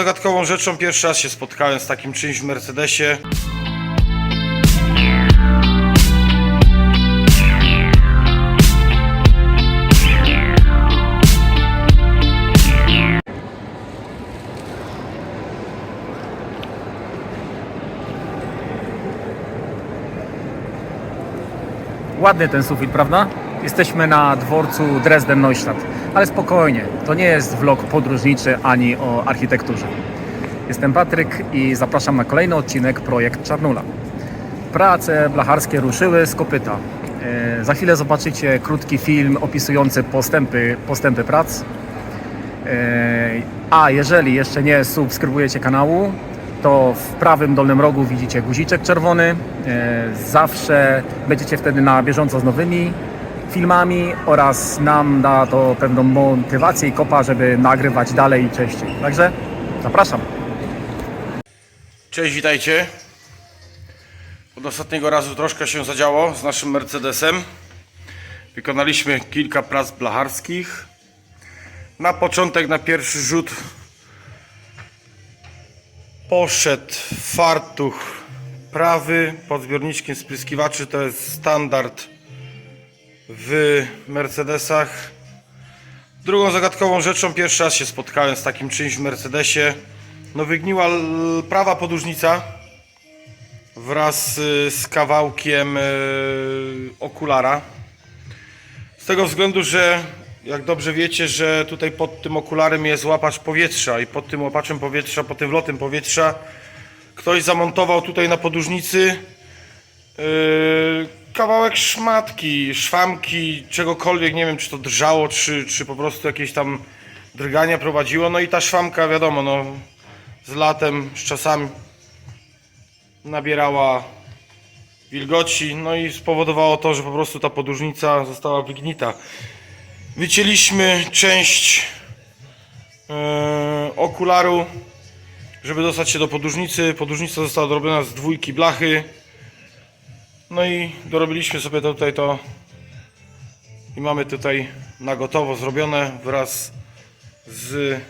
Zagadkową rzeczą, pierwszy raz się spotkałem z takim czymś w Mercedesie. Ładny ten sufit, prawda? Jesteśmy na dworcu Dresden-Neustadt, ale spokojnie, to nie jest vlog podróżniczy ani o architekturze. Jestem Patryk i zapraszam na kolejny odcinek Projekt Czarnula. Prace blacharskie ruszyły z kopyta. Za chwilę zobaczycie krótki film opisujący postępy prac. A jeżeli jeszcze nie subskrybujecie kanału, to w prawym dolnym rogu widzicie guziczek czerwony. Zawsze będziecie wtedy na bieżąco z nowymi filmami oraz nam da to pewną motywację i kopa, żeby nagrywać dalej i częściej. Także zapraszam. Cześć, witajcie. Od ostatniego razu troszkę się zadziało z naszym Mercedesem. Wykonaliśmy kilka prac blacharskich. Na początek, na pierwszy rzut poszedł fartuch prawy pod zbiorniczkiem spryskiwaczy. To jest standard w Mercedesach. Drugą zagadkową rzeczą, pierwszy raz się spotkałem z takim czymś w Mercedesie. No, wygniła prawa podłużnica wraz z kawałkiem okulara. Z tego względu, że jak dobrze wiecie, że tutaj pod tym okularem jest łapacz powietrza i pod tym łapaczem powietrza, pod tym wlotem powietrza ktoś zamontował tutaj na podłużnicy kawałek szmatki, szwamki, czegokolwiek, nie wiem czy to drżało, czy po prostu jakieś tam drgania prowadziło. No i ta szwamka, wiadomo, no, z latem, z czasami nabierała wilgoci, no i spowodowało to, że po prostu ta podłużnica została wygnita. Wycięliśmy część okularu, żeby dostać się do podłużnicy. Podłużnica została dorobiona z dwójki blachy. No i dorobiliśmy sobie tutaj to i mamy tutaj na gotowo zrobione wraz z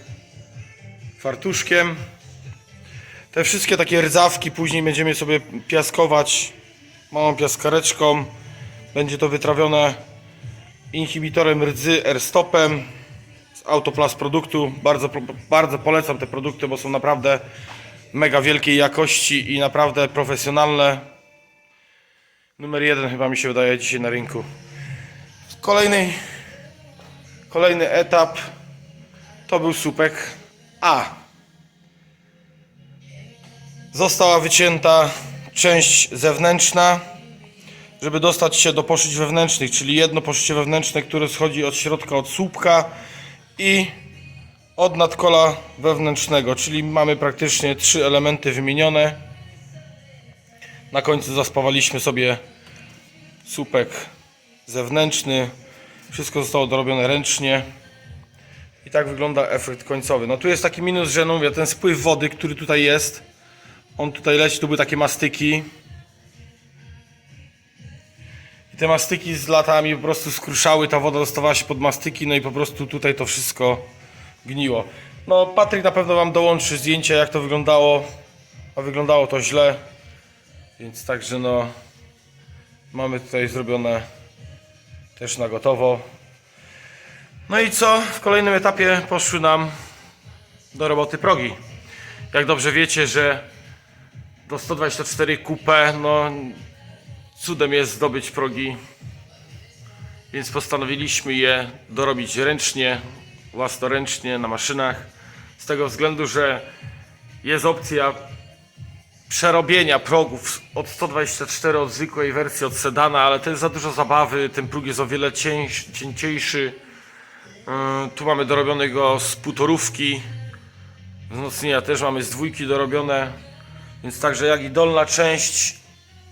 fartuszkiem. Te wszystkie takie rdzawki później będziemy sobie piaskować małą piaskareczką. Będzie to wytrawione inhibitorem rdzy R-stopem z Autoplast produktu. Bardzo polecam te produkty, bo są naprawdę mega wielkiej jakości i naprawdę profesjonalne. Numer 1 chyba mi się wydaje dzisiaj na rynku. Kolejny etap to był słupek A. Została wycięta część zewnętrzna, żeby dostać się do poszyć wewnętrznych, czyli jedno poszycie wewnętrzne, które schodzi od środka, od słupka i od nadkola wewnętrznego, czyli mamy praktycznie 3 elementy wymienione. Na końcu zaspawaliśmy sobie słupek zewnętrzny, wszystko zostało dorobione ręcznie i tak wygląda efekt końcowy. No tu jest taki minus, że no mówię, ten spływ wody, który tutaj jest, on tutaj leci, tu były takie mastyki. Te mastyki z latami po prostu skruszały, ta woda dostawała się pod mastyki, no i po prostu tutaj to wszystko gniło. No Patryk na pewno wam dołączy zdjęcia, jak to wyglądało, a wyglądało to źle, więc także no mamy tutaj zrobione też na gotowo. No i co? W kolejnym etapie poszły nam do roboty progi. Jak dobrze wiecie, że do 124 Coupe, no cudem jest zdobyć progi, więc postanowiliśmy je dorobić ręcznie, własnoręcznie na maszynach, z tego względu, że jest opcja przerobienia progów od 124 od zwykłej wersji, od sedana, ale to jest za dużo zabawy, ten próg jest o wiele cięciejszy. Tu mamy dorobionego z półtorówki, wzmocnienia też mamy z dwójki dorobione, więc także jak i dolna część,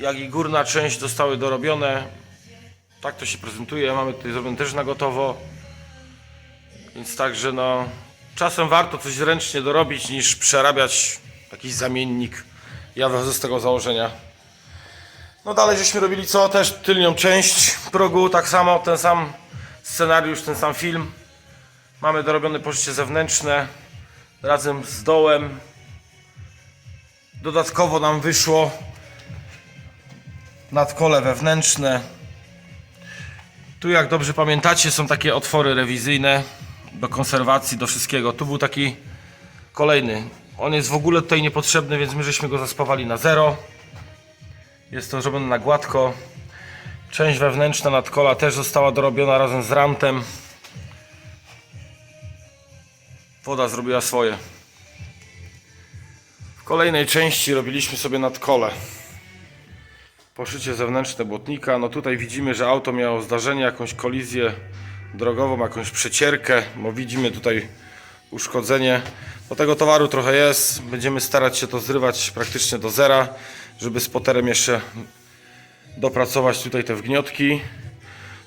jak i górna część zostały dorobione. Tak to się prezentuje, mamy tutaj zrobione też na gotowo, więc także no czasem warto coś ręcznie dorobić niż przerabiać jakiś zamiennik. Ja wychodzę z tego założenia. No dalej żeśmy robili co? Też tylnią część progu, tak samo, ten sam scenariusz, ten sam film. Mamy dorobione poszycie zewnętrzne, razem z dołem. Dodatkowo nam wyszło nadkole wewnętrzne. Tu, jak dobrze pamiętacie, są takie otwory rewizyjne do konserwacji, do wszystkiego. Tu był taki kolejny. On jest w ogóle tutaj niepotrzebny, więc my żeśmy go zaspawali na zero. Jest to zrobione na gładko. Część wewnętrzna nadkola też została dorobiona razem z rantem. Woda zrobiła swoje. W kolejnej części robiliśmy sobie nadkole. Poszycie zewnętrzne błotnika. No tutaj widzimy, że auto miało zdarzenie, jakąś kolizję drogową, jakąś przecierkę, bo widzimy tutaj uszkodzenie. Do tego towaru trochę jest. Będziemy starać się to zrywać praktycznie do zera, żeby spoterem jeszcze dopracować tutaj te wgniotki.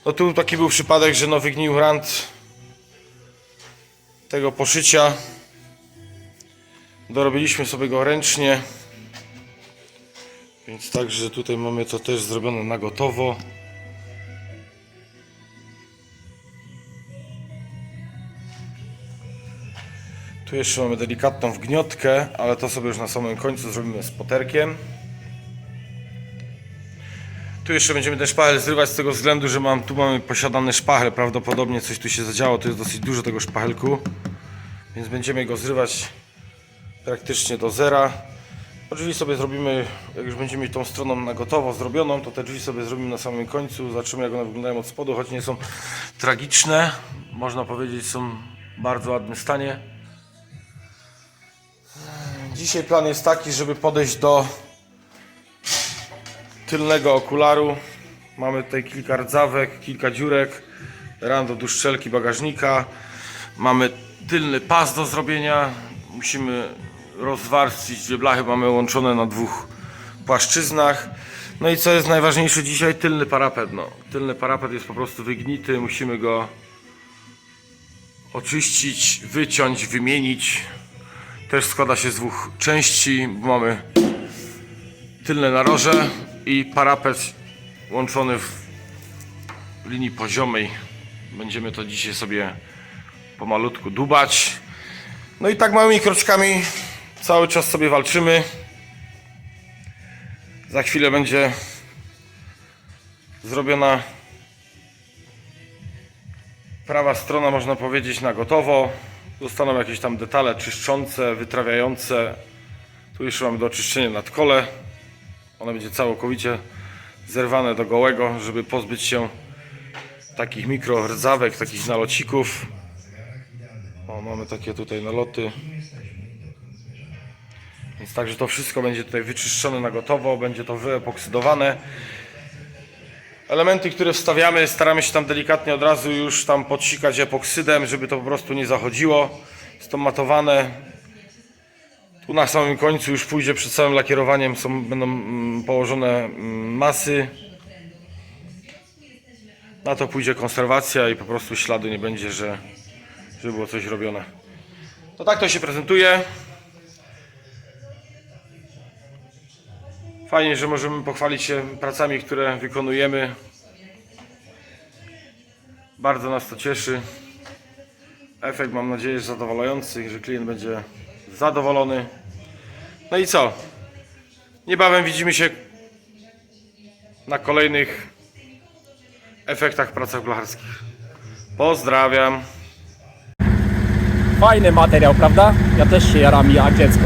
No tu taki był przypadek, że no wygnił rant tego poszycia. Dorobiliśmy sobie go ręcznie. Więc także tutaj mamy to też zrobione na gotowo. Tu jeszcze mamy delikatną wgniotkę, ale to sobie już na samym końcu zrobimy z poterkiem. Tu jeszcze będziemy ten szpachel zrywać z tego względu, że tu mamy posiadany szpachel. Prawdopodobnie coś tu się zadziało, tu jest dosyć dużo tego szpachelku. Więc będziemy go zrywać praktycznie do zera. Drzwi sobie zrobimy, jak już będziemy tą stroną na gotowo zrobioną, to te drzwi sobie zrobimy na samym końcu. Zobaczymy, jak one wyglądają od spodu, choć nie są tragiczne. Można powiedzieć, są w bardzo ładnym stanie. Dzisiaj plan jest taki, żeby podejść do tylnego okularu. Mamy tutaj kilka rdzawek, kilka dziurek, rand od uszczelki bagażnika. Mamy tylny pas do zrobienia. Musimy rozwarstwić dwie blachy, mamy łączone na dwóch płaszczyznach. No i co jest najważniejsze dzisiaj? Tylny parapet. No, tylny parapet jest po prostu wygnity, musimy go oczyścić, wyciąć, wymienić. Też składa się z dwóch części, bo mamy tylne naroże i parapet łączony w linii poziomej. Będziemy to dzisiaj sobie pomalutku dubać. No i tak małymi kroczkami cały czas sobie walczymy. Za chwilę będzie zrobiona prawa strona, można powiedzieć, na gotowo. Zostaną jakieś tam detale czyszczące, wytrawiające. Tu jeszcze mamy do oczyszczenia nadkole. Ono będzie całkowicie zerwane do gołego, żeby pozbyć się takich mikrordzawek, takich nalocików. O, mamy takie tutaj naloty. Więc także to wszystko będzie tutaj wyczyszczone na gotowo, będzie to wyepoksydowane. Elementy, które wstawiamy, staramy się tam delikatnie od razu już tam podsikać epoksydem, żeby to po prostu nie zachodziło. Jest to matowane. Tu na samym końcu już pójdzie przed całym lakierowaniem, będą położone masy. Na to pójdzie konserwacja i po prostu śladu nie będzie, że było coś robione. To tak to się prezentuje. Fajnie, że możemy pochwalić się pracami, które wykonujemy. Bardzo nas to cieszy. Efekt, mam nadzieję, jest zadowalający, że klient będzie zadowolony. No i co? Niebawem widzimy się na kolejnych efektach pracach blacharskich. Pozdrawiam. Fajny materiał, prawda? Ja też się jaram jak dziecko.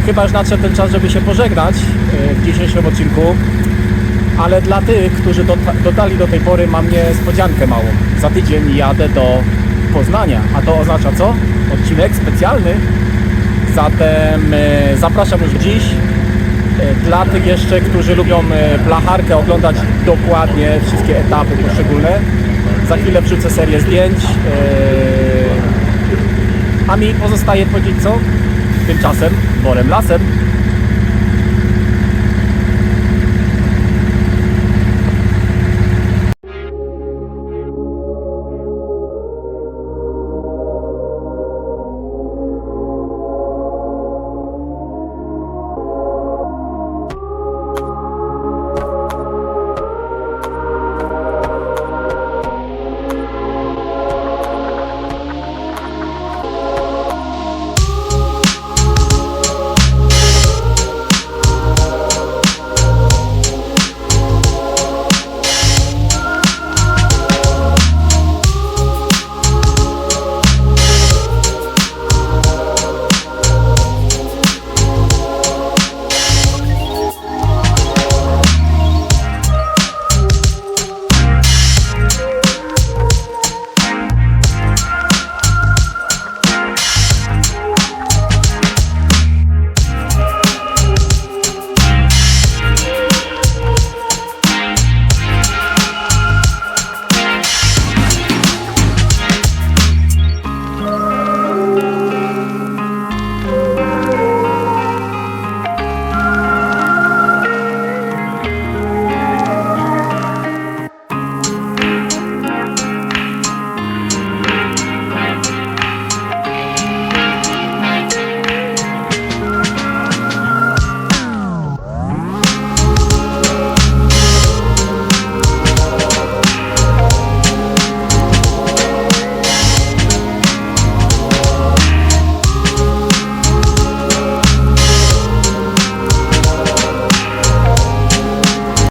Chyba już nadszedł ten czas, żeby się pożegnać w dzisiejszym odcinku. Ale dla tych, którzy dotarli do tej pory, mam niespodziankę małą. Za tydzień jadę do Poznania, a to oznacza co? Odcinek specjalny. Zatem zapraszam już dziś. Dla tych jeszcze, którzy lubią blacharkę, oglądać dokładnie wszystkie etapy poszczególne. Za chwilę wrzucę serię zdjęć. A mi pozostaje powiedzieć co? Tymczasem worem lasem.